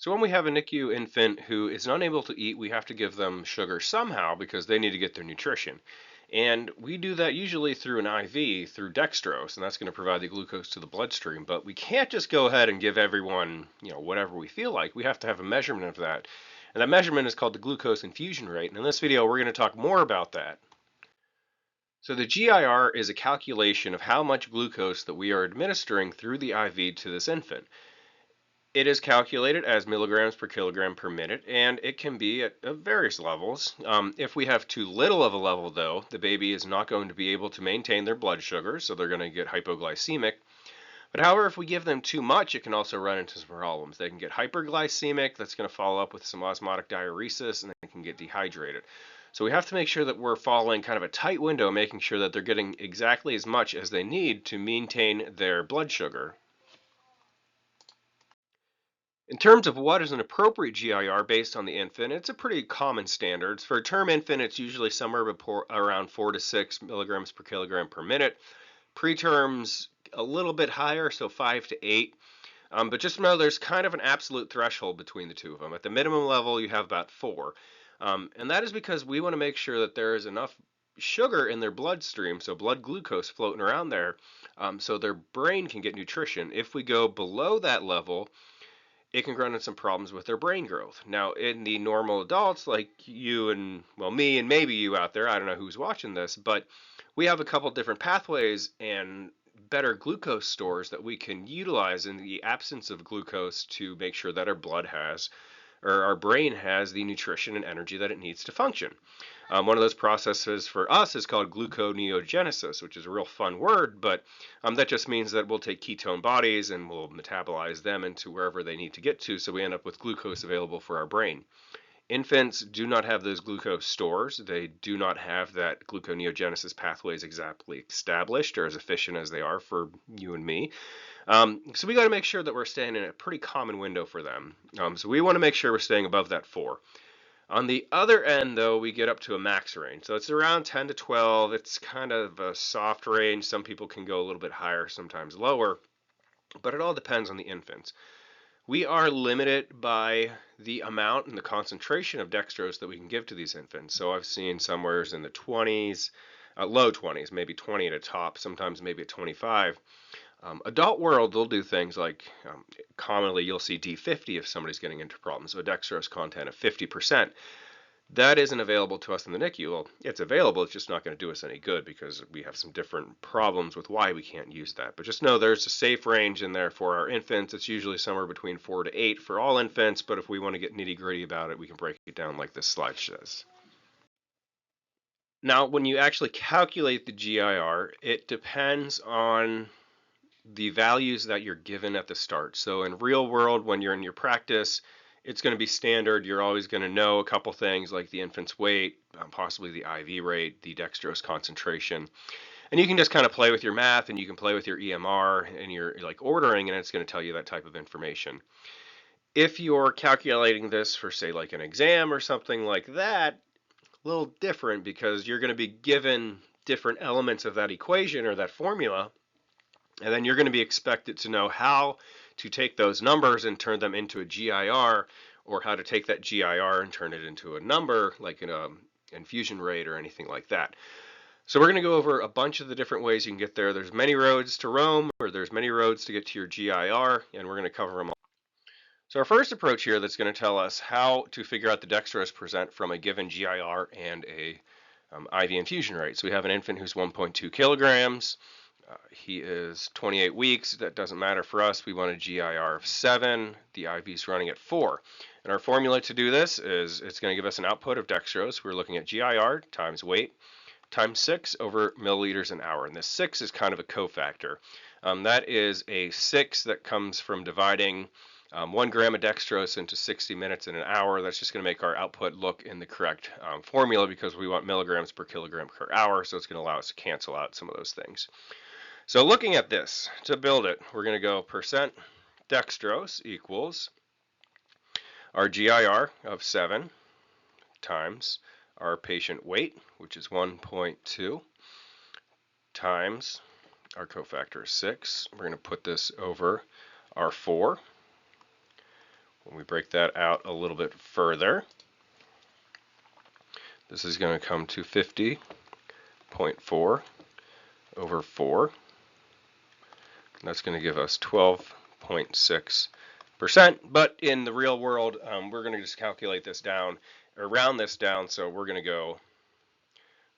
So when we have a NICU infant who is unable to eat, we have to give them sugar somehow because they need to get their nutrition. And we do that usually through an IV, through dextrose, and that's going to provide the glucose to the bloodstream. But we can't just go ahead and give everyone, whatever we feel like. We have to have a measurement of that. And that measurement is called the glucose infusion rate. And in this video, we're going to talk more about that. So the GIR is a calculation of how much glucose that we are administering through the IV to this infant. It is calculated as milligrams per kilogram per minute, and it can be at various levels. If we have too little of a level, though, the baby is not going to be able to maintain their blood sugar, so they're going to get hypoglycemic. But however, if we give them too much, it can also run into some problems. They can get hyperglycemic, that's going to follow up with some osmotic diuresis, and they can get dehydrated. So we have to make sure that we're following kind of a tight window, making sure that they're getting exactly as much as they need to maintain their blood sugar. In terms of what is an appropriate GIR based on the infant, it's a pretty common standard. For a term infant, it's usually somewhere around 4 to 6 milligrams per kilogram per minute. Preterms, a little bit higher, so 5 to 8. But just know there's kind of an absolute threshold between the two of them. At the minimum level, you have about 4. And that is because we want to make sure that there is enough sugar in their bloodstream, so blood glucose floating around there, so their brain can get nutrition. If we go below that level, it can run into some problems with their brain growth. Now, in the normal adults like you and, well, me and maybe you out there, I don't know who's watching this, but we have a couple different pathways and better glucose stores that we can utilize in the absence of glucose to make sure that our blood has, or our brain has, the nutrition and energy that it needs to function. One of those processes for us is called gluconeogenesis, which is a real fun word, but that just means that we'll take ketone bodies and we'll metabolize them into wherever they need to get to, so we end up with glucose available for our brain. Infants do not have those glucose stores. They do not have that gluconeogenesis pathways exactly established or as efficient as they are for you and me. So we got to make sure that we're staying in a pretty common window for them. So we want to make sure we're staying above that 4. On the other end, though, we get up to a max range. So it's around 10 to 12. It's kind of a soft range. Some people can go a little bit higher, sometimes lower, but it all depends on the infants. We are limited by the amount and the concentration of dextrose that we can give to these infants. So I've seen somewhere in the 20s, low 20s, maybe 20 at a top, sometimes maybe at 25. Adult world, they'll do things like, commonly you'll see D50 if somebody's getting into problems, so a dextrose content of 50%. That isn't available to us in the NICU. Well, it's available, it's just not going to do us any good because we have some different problems with why we can't use that. But just know there's a safe range in there for our infants. It's usually somewhere between 4 to 8 for all infants, but if we want to get nitty-gritty about it, we can break it down like this slide says. Now, when you actually calculate the GIR, it depends on the values that you're given at the start. So in real world, when you're in your practice, it's going to be standard. You're always going to know a couple things like the infant's weight, possibly the IV rate, the dextrose concentration. And you can just kind of play with your math and you can play with your EMR and your like ordering, and it's going to tell you that type of information. If you're calculating this for, say, like an exam or something like that, a little different because you're going to be given different elements of that equation or that formula. And then you're going to be expected to know how to take those numbers and turn them into a GIR, or how to take that GIR and turn it into a number like an infusion rate or anything like that. So we're going to go over a bunch of the different ways you can get there. There's many roads to Rome, or there's many roads to get to your GIR, and we're going to cover them all. So our first approach here that's going to tell us how to figure out the dextrose percent from a given GIR and a IV infusion rate. So we have an infant who's 1.2 kilograms. He is 28 weeks. That doesn't matter for us. We want a GIR of 7. The IV is running at 4. And our formula to do this is it's going to give us an output of dextrose. We're looking at GIR times weight times 6 over milliliters an hour. And this 6 is kind of a cofactor. That is a 6 that comes from dividing 1 gram of dextrose into 60 minutes in an hour. That's just going to make our output look in the correct formula because we want milligrams per kilogram per hour. So it's going to allow us to cancel out some of those things. So looking at this, to build it, we're going to go percent dextrose equals our GIR of 7 times our patient weight, which is 1.2, times our cofactor is 6. We're going to put this over our 4, When we break that out a little bit further, this is going to come to 50.4 over 4. And that's going to give us 12.6%. But in the real world, we're going to just calculate this down, or round this down, so we're going to go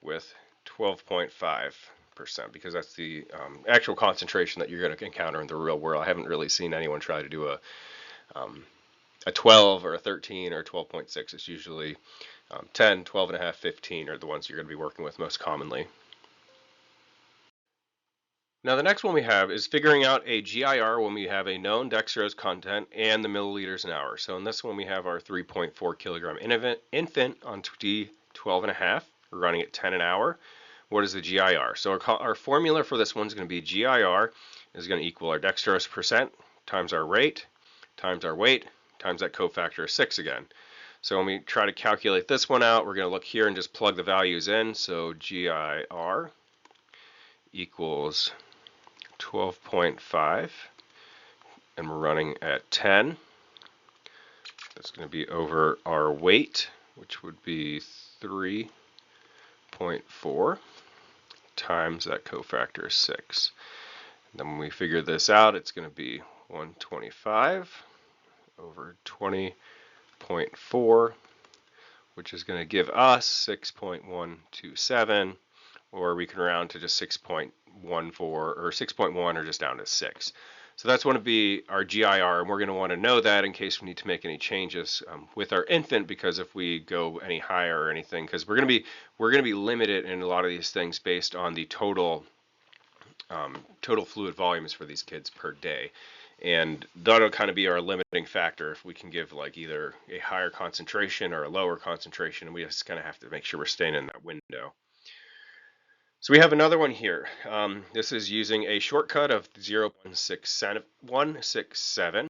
with 12.5%, because that's the actual concentration that you're going to encounter in the real world. I haven't really seen anyone try to do a 12 or a 13 or a 12.6. It's usually 10, 12 and a half, 15 are the ones you're going to be working with most commonly. Now the next one we have is figuring out a GIR when we have a known dextrose content and the milliliters an hour. So in this one we have our 3.4 kilogram infant on D12.5. We're running at 10 an hour. What is the GIR? So our formula for this one is going to be GIR is going to equal our dextrose percent times our rate times our weight times that cofactor of 6 again. So when we try to calculate this one out, we're going to look here and just plug the values in. So GIR equals 12.5, and we're running at 10. That's going to be over our weight, which would be 3.4 times that cofactor of 6. And then when we figure this out, it's going to be 125 over 20.4, which is going to give us 6.127, or we can round to just 6.14 or 6.1 or just down to 6. So that's going to be our GIR, and we're going to want to know that in case we need to make any changes with our infant, because if we go any higher or anything, because we're going to be limited in a lot of these things based on the total fluid volumes for these kids per day. And that'll kind of be our limiting factor if we can give like either a higher concentration or a lower concentration, and we just kind of have to make sure we're staying in that window. So we have another one here. This is using a shortcut of 0.167,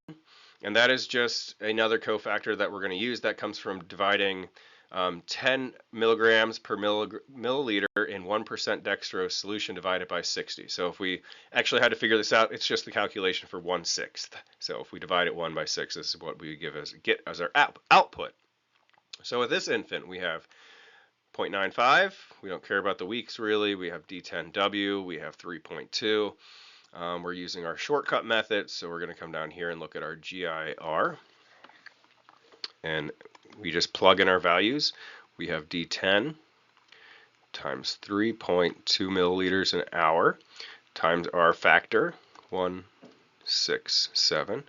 and that is just another cofactor that we're going to use that comes from dividing 10 milligrams per milliliter in 1% dextrose solution divided by 60. So if we actually had to figure this out, it's just the calculation for 1/6. So if we divide it 1 by 6, this is what we get as our output. So with this infant, we have 0.95. We don't care about the weeks really. We have D10W. We have 3.2. We're using our shortcut method, so we're going to come down here and look at our GIR. And we just plug in our values. We have D10 times 3.2 milliliters an hour times our factor, 167. And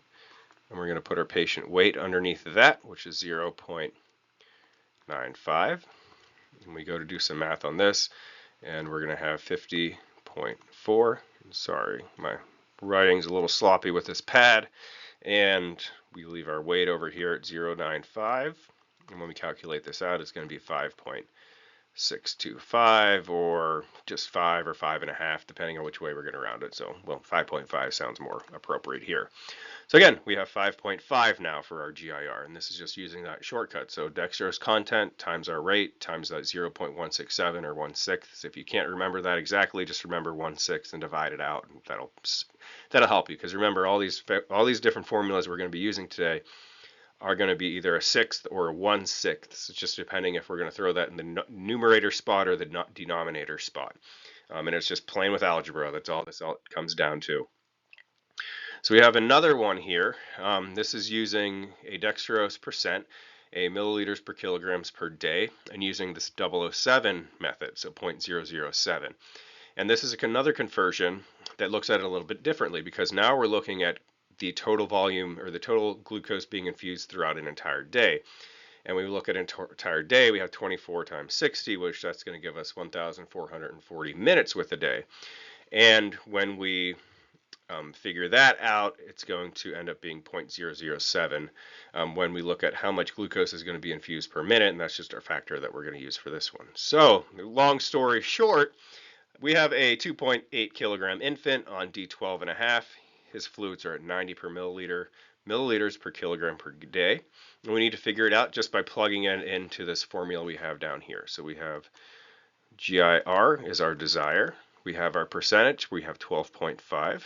we're going to put our patient weight underneath that, which is 0.95. And we go to do some math on this, and we're going to have 50.4. Sorry, my writing's a little sloppy with this pad. And we leave our weight over here at 0.95. And when we calculate this out, it's going to be 5.625, or just 5 or 5.5, depending on which way we're going to round it. So, well, 5.5 sounds more appropriate here. So again, we have 5.5 now for our GIR, and this is just using that shortcut. So dextrose content times our rate times that 0.167 or 1/6. If you can't remember that exactly, just remember 1/6 and divide it out, and that'll help you. Because remember, all these different formulas we're going to be using today are going to be either a 1/6 or a 1/6. It's just depending if we're going to throw that in the numerator spot or the denominator spot. And it's just playing with algebra. That's all this all comes down to. So we have another one here. This is using a dextrose percent, a milliliters per kilograms per day, and using this 007 method, so 0.007. And this is another conversion that looks at it a little bit differently, because now we're looking at the total volume or the total glucose being infused throughout an entire day. And we look at an entire day, we have 24 times 60, which that's going to give us 1,440 minutes with a day. And when we figure that out, it's going to end up being 0.007 when we look at how much glucose is going to be infused per minute, and that's just our factor that we're going to use for this one. So, long story short, we have a 2.8 kilogram infant on D12.5. His fluids are at 90 per milliliters per kilogram per day. And we need to figure it out just by plugging it into this formula we have down here. So we have GIR is our desire. We have our percentage. We have 12.5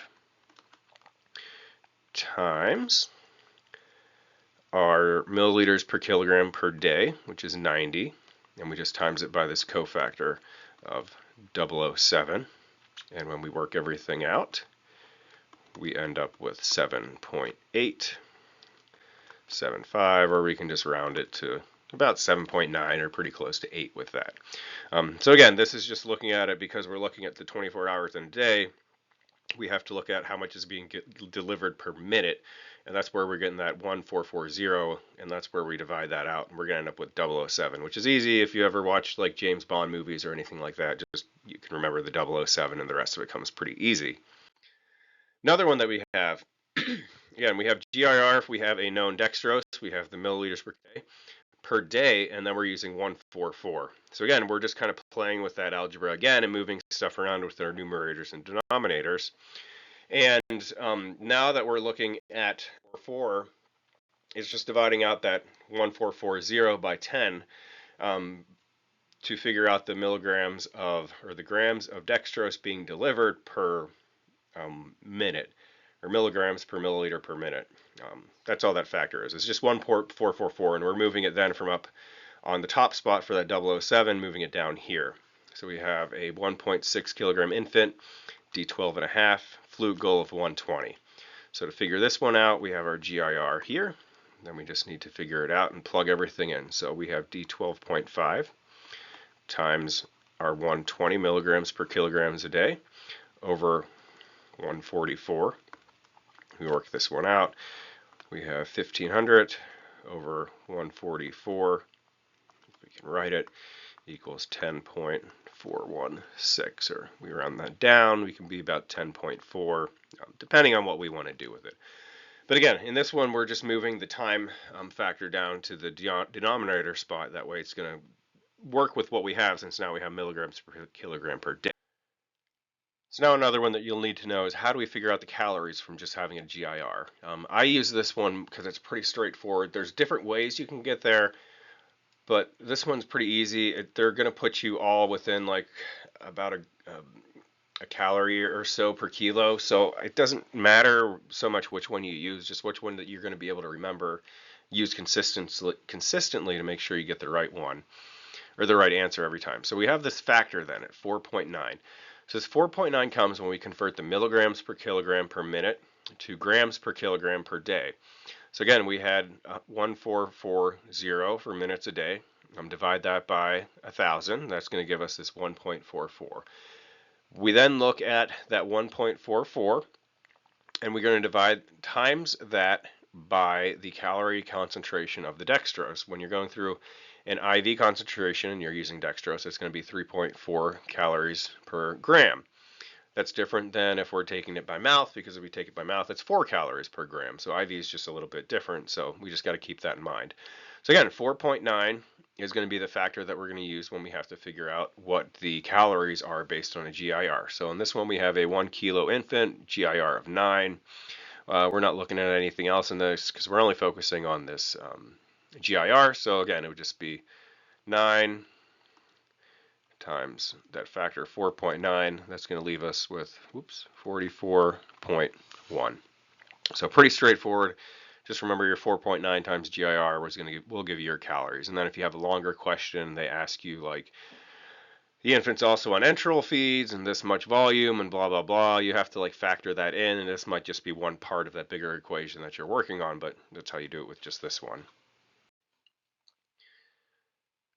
times our milliliters per kilogram per day, which is 90, and we just times it by this cofactor of 0.007. And when we work everything out, we end up with 7.875, or we can just round it to about 7.9 or pretty close to 8 with that. So again, this is just looking at it because we're looking at the 24 hours in a day. We have to look at how much is being delivered per minute, and that's where we're getting that 1440, and that's where we divide that out, and we're going to end up with 007, which is easy. If you ever watch like James Bond movies or anything like that, just you can remember the 007, and the rest of it comes pretty easy. Another one that we have, again, we have GIR if we have a known dextrose, we have the milliliters per day, and then we're using 144. So again, we're just kind of playing with that algebra again and moving stuff around with our numerators and denominators. And now that we're looking at 4, it's just dividing out that 1440 by 10 to figure out the milligrams of, or the grams of dextrose being delivered per minute, or milligrams per milliliter per minute. That's all that factor is. It's just 1444, and we're moving it then from up on the top spot for that 007, moving it down here. So we have a 1.6 kilogram infant, D12.5, fluid goal of 120. So to figure this one out, we have our GIR here. Then we just need to figure it out and plug everything in. So we have D12.5 times our 120 milligrams per kilograms a day over 144. We work this one out. We have 1500 over 144. If we can write it, equals 10.416, or we round that down, we can be about 10.4, depending on what we want to do with it. But again, in this one, we're just moving the time factor down to the denominator spot. That way it's going to work with what we have, since now we have milligrams per kilogram per day. So now another one that you'll need to know is, how do we figure out the calories from just having a GIR? I use this one because it's pretty straightforward. There's different ways you can get there, but this one's pretty easy. They're going to put you all within like about a calorie or so per kilo. So it doesn't matter so much which one you use, just which one that you're going to be able to remember, use consistently to make sure you get the right one, or the right answer every time. So we have this factor then at 4.9. So this 4.9 comes when we convert the milligrams per kilogram per minute to grams per kilogram per day. So again, we had 1440 for minutes a day. Divide that by 1,000. That's going to give us this 1.44. We then look at that 1.44, and we're going to divide times that by the calorie concentration of the dextrose. When you're going through an IV concentration and you're using dextrose, it's going to be 3.4 calories per gram. That's different than if we're taking it by mouth, because if we take it by mouth, it's 4 calories per gram. So IV is just a little bit different, so we just got to keep that in mind. So again, 4.9 is going to be the factor that we're going to use when we have to figure out what the calories are based on a GIR. So in this one, we have a 1 kilo infant, GIR of 9. We're not looking at anything else in this because we're only focusing on this GIR. So again, it would just be 9 times that factor 4.9. That's going to leave us with 44.1. So pretty straightforward. Just remember your 4.9 times GIR will give you your calories. And then if you have a longer question, they ask you like, the infant's also on enteral feeds and this much volume and blah, blah, blah. You have to like factor that in, and this might just be one part of that bigger equation that you're working on, but that's how you do it with just this one.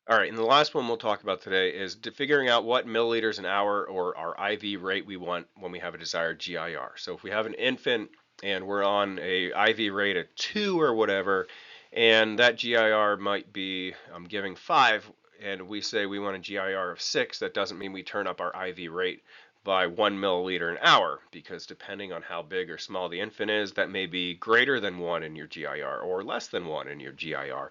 All right, and the last one we'll talk about today is figuring out what milliliters an hour, or our IV rate, we want when we have a desired GIR. So if we have an infant and we're on a IV rate of 2 or whatever, and that GIR might be giving 5, and we say we want a GIR of 6, that doesn't mean we turn up our IV rate by 1 milliliter an hour, because depending on how big or small the infant is, that may be greater than 1 in your GIR or less than 1 in your GIR.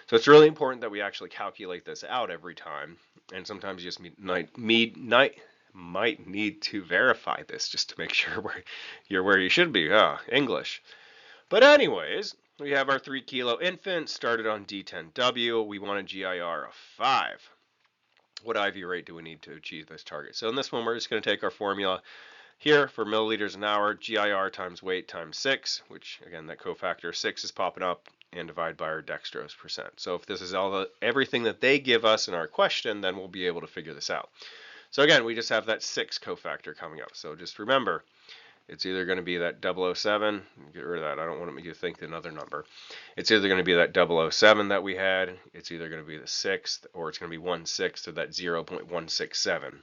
So it's really important that we actually calculate this out every time, and sometimes you just might need to verify this just to make sure you're where you should be. English. But anyways, we have our 3 kilo infant started on D10W. We want a GIR of 5. What IV rate do we need to achieve this target? So in this one, we're just going to take our formula here for milliliters an hour, GIR times weight times 6, which again, that cofactor 6 is popping up. and divide by our dextrose percent. So if this is everything that they give us in our question, then we'll be able to figure this out. So again, we just have that 6 cofactor coming up. So just remember, it's either going to be that 007, get rid of that, I don't want you to think another number. It's either going to be that 007 that we had, it's either going to be the 6th, or it's going to be 1/6 of that 0.167.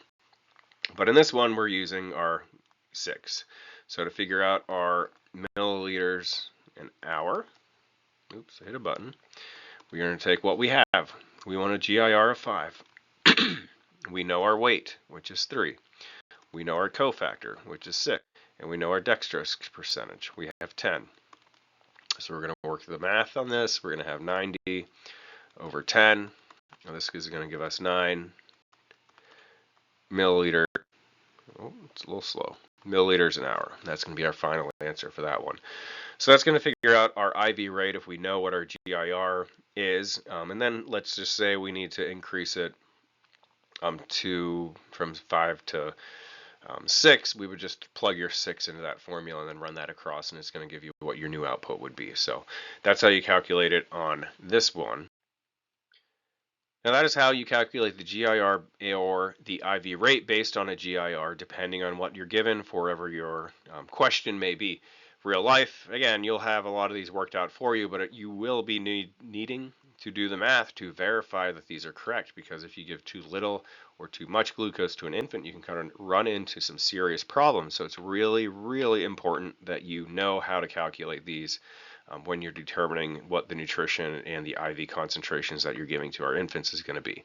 But in this one, we're using our 6. So to figure out our milliliters an hour, oops, I hit a button, we're going to take what we have. We want a GIR of 5. We know our weight, which is 3. We know our cofactor, which is 6. And we know our dextrose percentage. We have 10. So we're going to work the math on this. We're going to have 90 over 10. Now this is going to give us 9 milliliter. Oh, it's a little slow. Milliliters an hour. That's going to be our final answer for that one. So that's going to figure out our IV rate if we know what our GIR is. And then let's just say we need to increase it from 5 to 6. We would just plug your 6 into that formula and then run that across, and it's going to give you what your new output would be. So that's how you calculate it on this one. Now that is how you calculate the GIR or the IV rate based on a GIR, depending on what you're given for whatever your question may be. Real life, again, you'll have a lot of these worked out for you, but you will be needing to do the math to verify that these are correct, because if you give too little or too much glucose to an infant, you can kind of run into some serious problems. So it's really, really important that you know how to calculate these when you're determining what the nutrition and the IV concentrations that you're giving to our infants is going to be.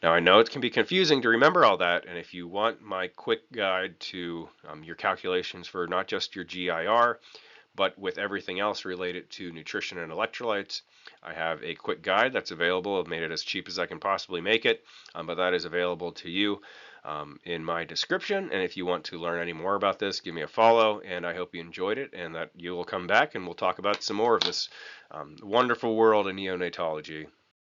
Now, I know it can be confusing to remember all that, and if you want my quick guide to your calculations for not just your GIR, but with everything else related to nutrition and electrolytes, I have a quick guide that's available. I've made it as cheap as I can possibly make it, but that is available to you in my description. And if you want to learn any more about this, give me a follow, and I hope you enjoyed it and that you will come back and we'll talk about some more of this wonderful world of neonatology.